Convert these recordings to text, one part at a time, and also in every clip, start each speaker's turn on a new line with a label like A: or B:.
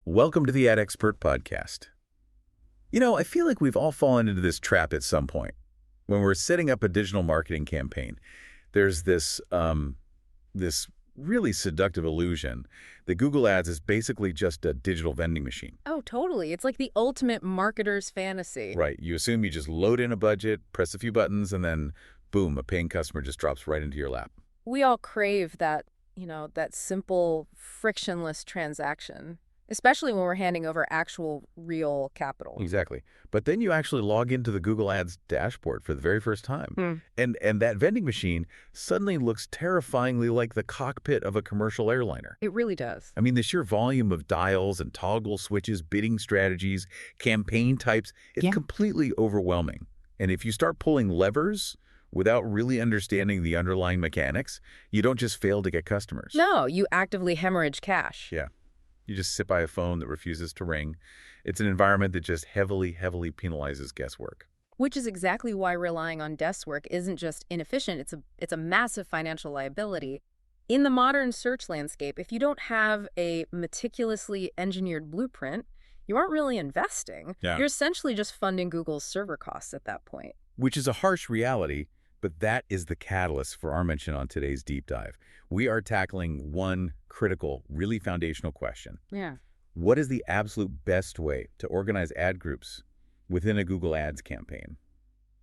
A: Welcome to the Ad Expert Podcast. I feel like we've all fallen into this trap at some point. When we're setting up a digital marketing campaign, there's this really seductive illusion that Google Ads is basically just a digital vending machine.
B: Oh, totally. It's like the ultimate marketer's fantasy.
A: Right. You assume you just load in a budget, press a few buttons, and then, boom, a paying customer just drops right into your lap.
B: We all crave that simple, frictionless transaction, especially when we're handing over actual, real capital.
A: Exactly. But then you actually log into the Google Ads dashboard for the very first time. And that vending machine suddenly looks terrifyingly like the cockpit of a commercial airliner.
B: It really does.
A: I mean, the sheer volume of dials and toggle switches, bidding strategies, campaign types, it's completely overwhelming. And if you start pulling levers without really understanding the underlying mechanics, you don't just fail to get customers.
B: No, you actively hemorrhage cash.
A: Yeah. You just sit by a phone that refuses to ring. It's an environment that just heavily penalizes guesswork.
B: Which is exactly why relying on desk work isn't just inefficient, it's a massive financial liability. In the modern search landscape, if you don't have a meticulously engineered blueprint, you aren't really investing.
A: Yeah.
B: You're essentially just funding Google's server costs at that point.
A: Which is a harsh reality, but that is the catalyst for our mention on today's deep dive. We are tackling one critical, really foundational question.
B: Yeah.
A: What is the absolute best way to organize ad groups within a Google Ads campaign?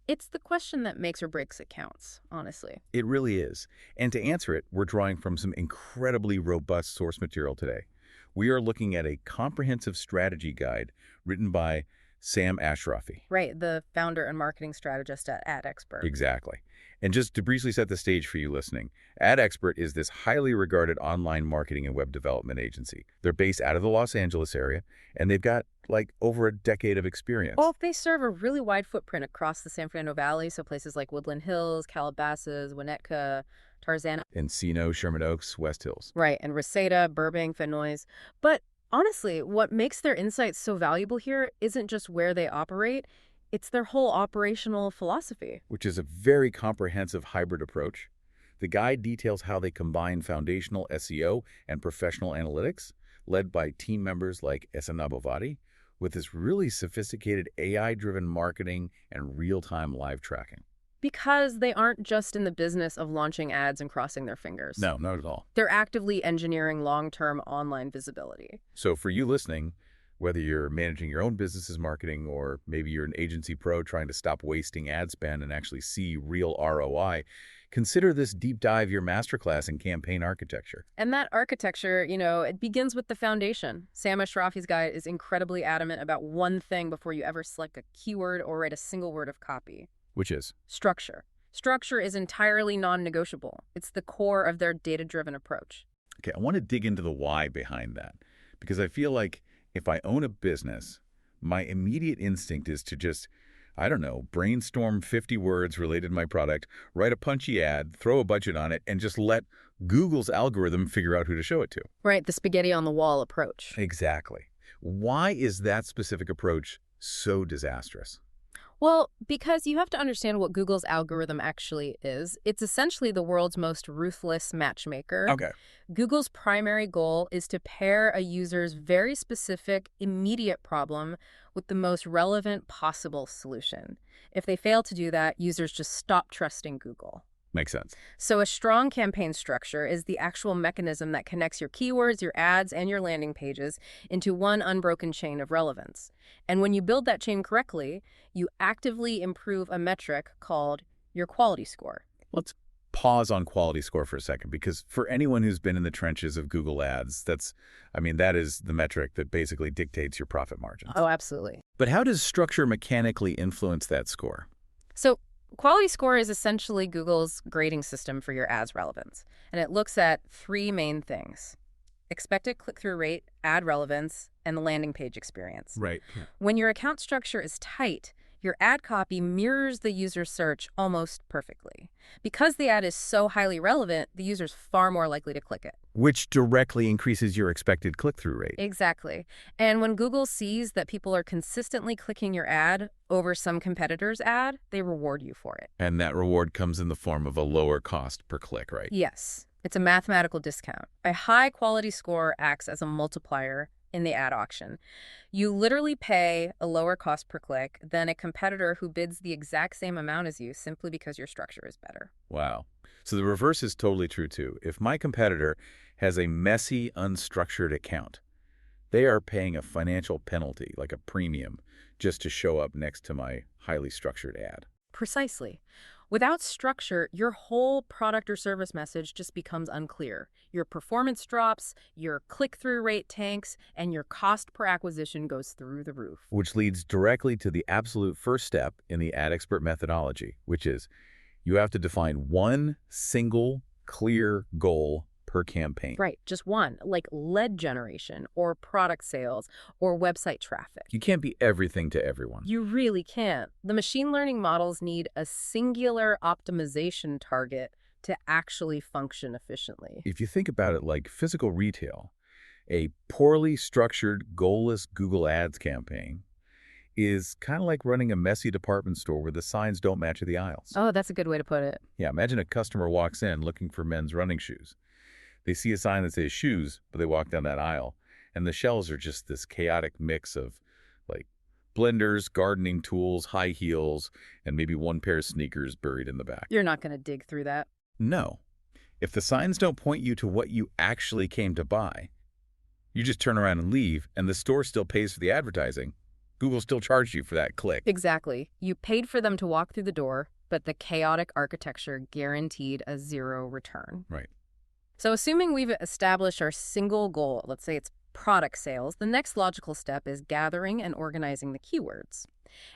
B: It's the question that makes or breaks accounts, honestly.
A: It really is. And to answer it, we're drawing from some incredibly robust source material today. We are looking at a comprehensive strategy guide written by Sam Ashrafi.
B: Right, the founder and marketing strategist at Ad Expert.
A: Exactly. And just to briefly set the stage for you listening, Ad Expert is this highly regarded online marketing and web development agency. They're based out of the Los Angeles area, and they've got over a decade of experience.
B: Well, they serve a really wide footprint across the San Fernando Valley, so places like Woodland Hills, Calabasas, Winnetka, Tarzana.
A: Encino, Sherman Oaks, West Hills.
B: Right, and Reseda, Burbank, Vanoise. But honestly, what makes their insights so valuable here isn't just where they operate, it's their whole operational philosophy.
A: Which is a very comprehensive hybrid approach. The guide details how they combine foundational SEO and professional analytics, led by team members like Esa Nabovati, with this really sophisticated AI-driven marketing and real-time live tracking.
B: Because they aren't just in the business of launching ads and crossing their fingers.
A: No, not at all.
B: They're actively engineering long-term online visibility.
A: So for you listening, whether you're managing your own business's marketing or maybe you're an agency pro trying to stop wasting ad spend and actually see real ROI, consider this deep dive your masterclass in campaign architecture.
B: And that architecture, it begins with the foundation. Sam Ashrafi's guide is incredibly adamant about one thing before you ever select a keyword or write a single word of copy.
A: Which is?
B: Structure. Structure is entirely non-negotiable. It's the core of their data-driven approach.
A: Okay, I want to dig into the why behind that, because I feel like if I own a business, my immediate instinct is to just, brainstorm 50 words related to my product, write a punchy ad, throw a budget on it, and just let Google's algorithm figure out who to show it to.
B: Right, the spaghetti on the wall approach.
A: Exactly. Why is that specific approach so disastrous?
B: Well, because you have to understand what Google's algorithm actually is. It's essentially the world's most ruthless matchmaker.
A: Okay.
B: Google's primary goal is to pair a user's very specific, immediate problem with the most relevant possible solution. If they fail to do that, users just stop trusting Google.
A: Makes sense.
B: So a strong campaign structure is the actual mechanism that connects your keywords, your ads, and your landing pages into one unbroken chain of relevance. And when you build that chain correctly, you actively improve a metric called your quality score.
A: Let's pause on quality score for a second, because for anyone who's been in the trenches of Google Ads, that is the metric that basically dictates your profit margins.
B: Oh, absolutely.
A: But how does structure mechanically influence that score?
B: So quality score is essentially Google's grading system for your ads relevance. And it looks at three main things: expected click-through rate, ad relevance, and the landing page experience.
A: Right.
B: When your account structure is tight, your ad copy mirrors the user's search almost perfectly. Because the ad is so highly relevant, the user's far more likely to click it.
A: Which directly increases your expected click-through rate.
B: Exactly. And when Google sees that people are consistently clicking your ad over some competitor's ad, they reward you for it.
A: And that reward comes in the form of a lower cost per click, right?
B: Yes. It's a mathematical discount. A high-quality score acts as a multiplier, in the ad auction. You literally pay a lower cost per click than a competitor who bids the exact same amount as you simply because your structure is better.
A: Wow. So the reverse is totally true too. If my competitor has a messy, unstructured account, they are paying a financial penalty, like a premium, just to show up next to my highly structured ad.
B: Precisely. Without structure, your whole product or service message just becomes unclear. Your performance drops, your click-through rate tanks, and your cost per acquisition goes through the roof.
A: Which leads directly to the absolute first step in the ad expert methodology, which is you have to define one single clear goal per campaign.
B: Right, just one, like lead generation or product sales or website traffic.
A: You can't be everything to everyone.
B: You really can't. The machine learning models need a singular optimization target to actually function efficiently.
A: If you think about it like physical retail, a poorly structured, goalless Google Ads campaign is kind of like running a messy department store where the signs don't match the aisles.
B: Oh, that's a good way to put it.
A: Yeah, imagine a customer walks in looking for men's running shoes. They see a sign that says shoes, but they walk down that aisle, and the shelves are just this chaotic mix of, like, blenders, gardening tools, high heels, and maybe one pair of sneakers buried in the back.
B: You're not going to dig through that.
A: No. If the signs don't point you to what you actually came to buy, you just turn around and leave, and the store still pays for the advertising. Google still charged you for that click.
B: Exactly. You paid for them to walk through the door, but the chaotic architecture guaranteed a zero return.
A: Right.
B: So assuming we've established our single goal, let's say it's product sales, the next logical step is gathering and organizing the keywords.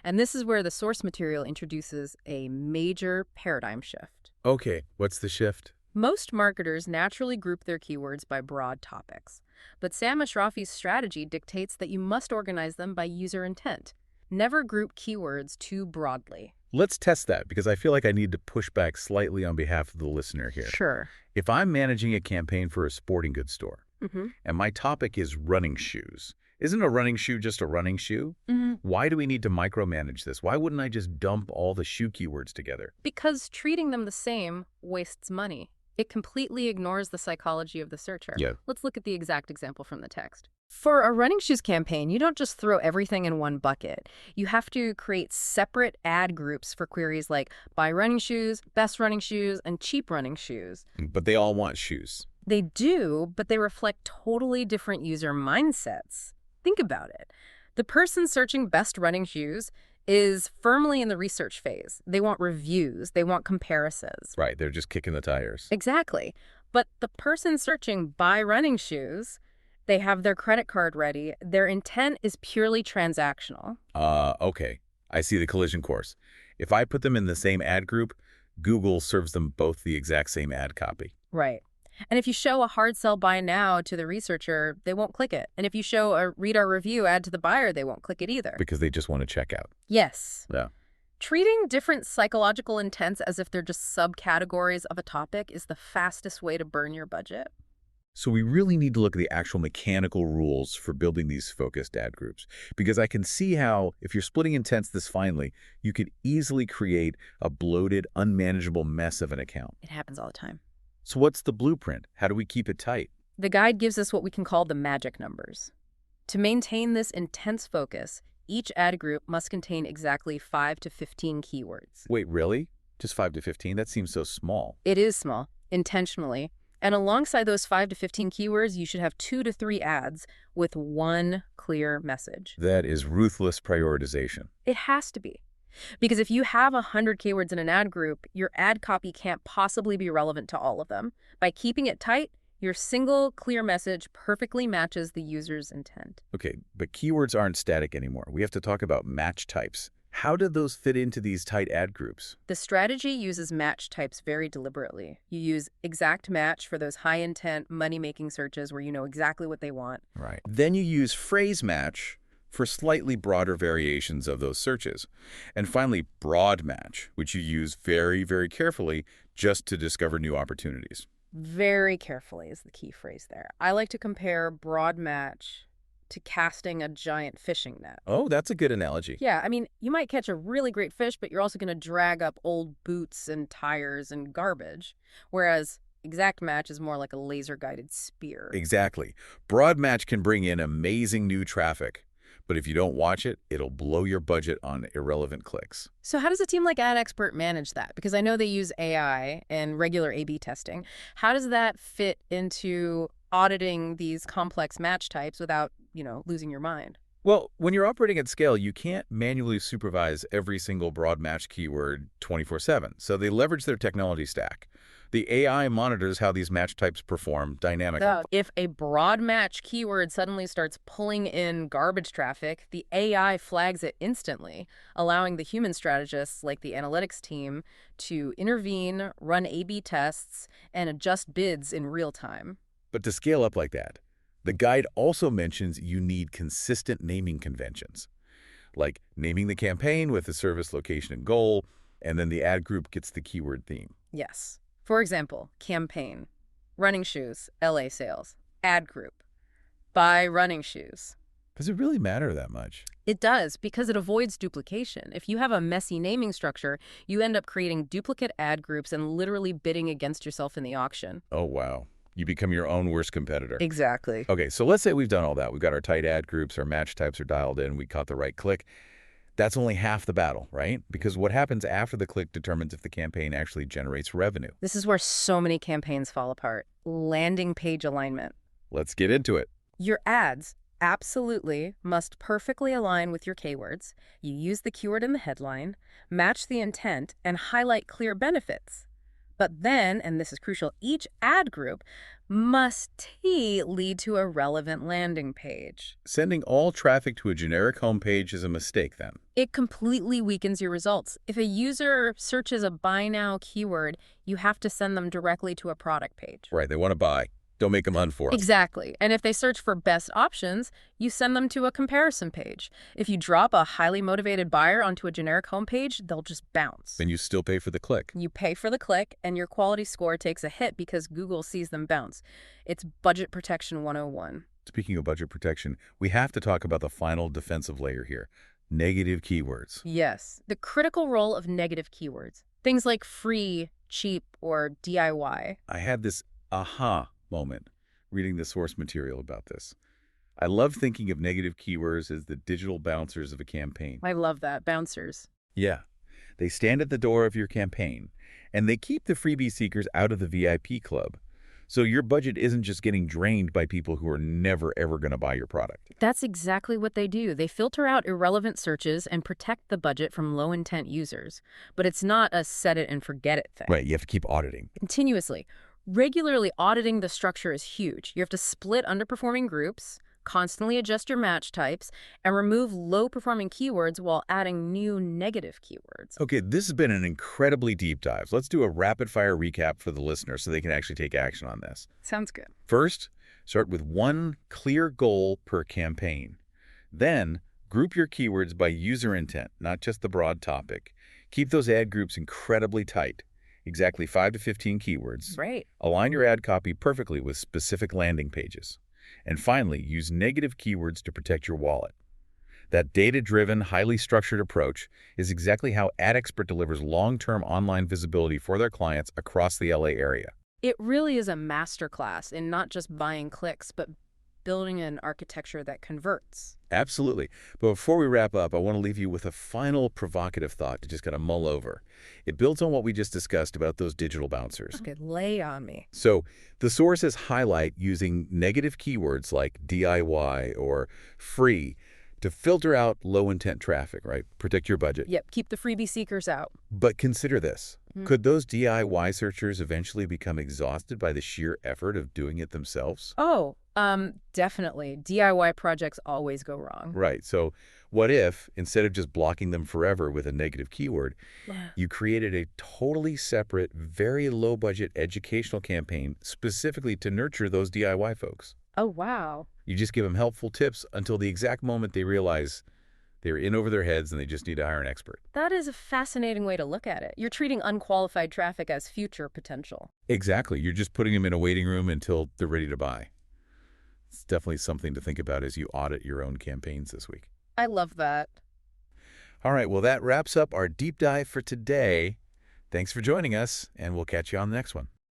B: And this is where the source material introduces a major paradigm shift.
A: Okay, what's the shift?
B: Most marketers naturally group their keywords by broad topics, but Sam Ashrafi's strategy dictates that you must organize them by user intent. Never group keywords too broadly.
A: Let's test that, because I feel like I need to push back slightly on behalf of the listener here.
B: Sure.
A: If I'm managing a campaign for a sporting goods store,
B: Mm-hmm.
A: and my topic is running shoes, isn't a running shoe just a running shoe?
B: Mm-hmm.
A: Why do we need to micromanage this? Why wouldn't I just dump all the shoe keywords together?
B: Because treating them the same wastes money. It completely ignores the psychology of the searcher.
A: Yeah.
B: Let's look at the exact example from the text. For a running shoes campaign, you don't just throw everything in one bucket. You have to create separate ad groups for queries like buy running shoes, best running shoes, and cheap running shoes.
A: But they all want shoes.
B: They do, but they reflect totally different user mindsets. Think about it. The person searching best running shoes is firmly in the research phase. They want reviews. They want comparisons.
A: Right, they're just kicking the tires.
B: Exactly. But the person searching buy running shoes, they have their credit card ready. Their intent is purely transactional.
A: Okay. I see the collision course. If I put them in the same ad group, Google serves them both the exact same ad copy.
B: Right. And if you show a hard sell buy now to the researcher, they won't click it. And if you show a read our review ad to the buyer, they won't click it either.
A: Because they just want to check out.
B: Yes.
A: Yeah.
B: Treating different psychological intents as if they're just subcategories of a topic is the fastest way to burn your budget.
A: So we really need to look at the actual mechanical rules for building these focused ad groups, because I can see how, if you're splitting intents this finely, you could easily create a bloated, unmanageable mess of an account.
B: It happens all the time.
A: So what's the blueprint? How do we keep it tight?
B: The guide gives us what we can call the magic numbers. To maintain this intense focus, each ad group must contain exactly 5 to 15 keywords.
A: Wait, really? Just 5 to 15? That seems so small.
B: It is small, intentionally. And alongside those 5 to 15 keywords, you should have 2 to 3 ads with one clear message.
A: That is ruthless prioritization.
B: It has to be. Because if you have 100 keywords in an ad group, your ad copy can't possibly be relevant to all of them. By keeping it tight, your single clear message perfectly matches the user's intent.
A: Okay, but keywords aren't static anymore. We have to talk about match types. How did those fit into these tight ad groups?
B: The strategy uses match types very deliberately. You use exact match for those high-intent, money-making searches where you know exactly what they want.
A: Right. Then you use phrase match for slightly broader variations of those searches. And finally, broad match, which you use very, very carefully just to discover new opportunities.
B: Very carefully is the key phrase there. I like to compare broad match to casting a giant fishing net.
A: Oh, that's a good analogy.
B: Yeah, I mean, you might catch a really great fish, but you're also going to drag up old boots and tires and garbage. Whereas Exact match is more like a laser-guided spear.
A: Exactly. Broad match can bring in amazing new traffic, but if you don't watch it, it'll blow your budget on irrelevant clicks.
B: So how does a team like AdExpert manage that? Because I know they use AI and regular A/B testing. How does that fit into auditing these complex match types without, losing your mind?
A: Well, when you're operating at scale, you can't manually supervise every single broad match keyword 24/7, so they leverage their technology stack. The AI monitors how these match types perform dynamically.
B: So if a broad match keyword suddenly starts pulling in garbage traffic, the AI flags it instantly, allowing the human strategists like the analytics team to intervene, run A/B tests, and adjust bids in real time.
A: But to scale up like that, the guide also mentions you need consistent naming conventions, like naming the campaign with the service location and goal, and then the ad group gets the keyword theme.
B: Yes. For example, campaign, running shoes, LA sales, ad group, buy running shoes.
A: Does it really matter that much?
B: It does, because it avoids duplication. If you have a messy naming structure, you end up creating duplicate ad groups and literally bidding against yourself in the auction.
A: Oh, wow. You become your own worst competitor.
B: Exactly.
A: Okay, so let's say we've done all that. We've got our tight ad groups, our match types are dialed in, we caught the right click. That's only half the battle, right? Because what happens after the click determines if the campaign actually generates revenue.
B: This is where so many campaigns fall apart. Landing page alignment.
A: Let's get into it.
B: Your ads absolutely must perfectly align with your keywords. You use the keyword in the headline, match the intent, and highlight clear benefits. But then, and this is crucial, each ad group must lead to a relevant landing page.
A: Sending all traffic to a generic homepage is a mistake then.
B: It completely weakens your results. If a user searches a buy now keyword, you have to send them directly to a product page.
A: Right, they want to buy. Don't make them hunt for it.
B: Exactly. And if they search for best options, you send them to a comparison page. If you drop a highly motivated buyer onto a generic homepage, they'll just bounce.
A: Then you still pay for the click.
B: You pay for the click, and your quality score takes a hit because Google sees them bounce. It's budget protection 101.
A: Speaking of budget protection, we have to talk about the final defensive layer here. Negative keywords.
B: Yes, the critical role of negative keywords. Things like free, cheap, or DIY.
A: I had this aha moment reading the source material about this. I love thinking of negative keywords as the digital bouncers of a campaign.
B: I love that. Bouncers.
A: Yeah. They stand at the door of your campaign, and they keep the freebie seekers out of the VIP club. So your budget isn't just getting drained by people who are never, ever going to buy your product.
B: That's exactly what they do. They filter out irrelevant searches and protect the budget from low-intent users. But it's not a set-it-and-forget-it thing.
A: Right, you have to keep auditing.
B: Continuously. Regularly auditing the structure is huge. You have to split underperforming groups, constantly adjust your match types, and remove low-performing keywords while adding new negative keywords.
A: Okay, this has been an incredibly deep dive. Let's do a rapid-fire recap for the listener so they can actually take action on this.
B: Sounds good.
A: First, start with one clear goal per campaign. Then, group your keywords by user intent, not just the broad topic. Keep those ad groups incredibly tight. Exactly 5 to 15 keywords.
B: Right.
A: Align your ad copy perfectly with specific landing pages. And finally, use negative keywords to protect your wallet. That data-driven, highly structured approach is exactly how AdExpert delivers long-term online visibility for their clients across the LA area.
B: It really is a masterclass in not just buying clicks, but building an architecture that converts.
A: Absolutely. But before we wrap up, I want to leave you with a final provocative thought to just kind of mull over. It builds on what we just discussed about those digital bouncers.
B: Okay, lay on me.
A: So the sources highlight using negative keywords like DIY or free to filter out low-intent traffic, right? Protect your budget.
B: Yep, keep the freebie seekers out.
A: But consider this. Could those DIY searchers eventually become exhausted by the sheer effort of doing it themselves?
B: Oh, definitely. DIY projects always go wrong.
A: Right. So what if, instead of just blocking them forever with a negative keyword, you created a totally separate, very low-budget educational campaign specifically to nurture those DIY folks?
B: Oh, wow.
A: You just give them helpful tips until the exact moment they realize they're in over their heads and they just need to hire an expert.
B: That is a fascinating way to look at it. You're treating unqualified traffic as future potential.
A: Exactly. You're just putting them in a waiting room until they're ready to buy. It's definitely something to think about as you audit your own campaigns this week.
B: I love that.
A: All right, well, that wraps up our deep dive for today. Thanks for joining us, and we'll catch you on the next one.